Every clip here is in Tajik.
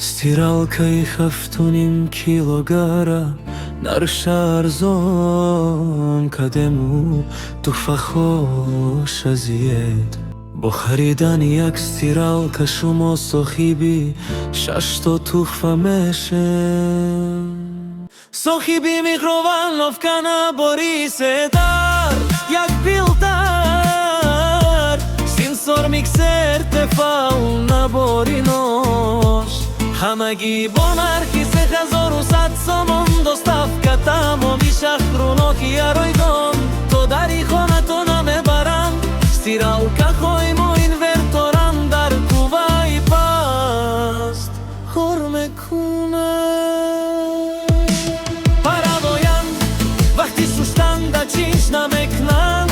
стиралкой хафтуним килогара нарша арзон кадему тухфа хош азиед бо харидани як стиралка шумо сохиби шашто тухфа меше сохиби микроволновка набори се дар як пилтар сенсор миксер тефал набори нож ҳамагӣ бо нархи 3100 сомон доставка тамоми шаҳруноки ройгон то дари хонато намебаранд стиралкаҳои мо инверторан дар куваи паст хор мекунанд паравоянд вақти шуштанда чиш намекунанд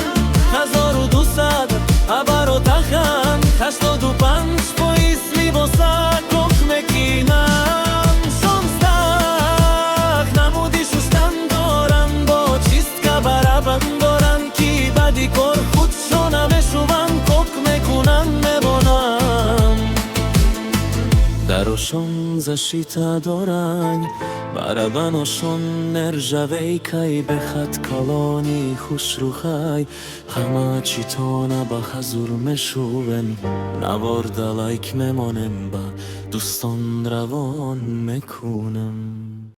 1200 абаротаханд 85 фоиз либоса кох мекунанд 16 намуди шуштан доранд бо чистка барабан доранд ки баъди кор худшо намешуванд кок мекунанд мебонанд дарошон зашита доранд барабаношон нержавейкай бехат калони хушрухай ҳама читона ба хазур мешувен наворда лайк мемонем ба дӯстон равон мекунем.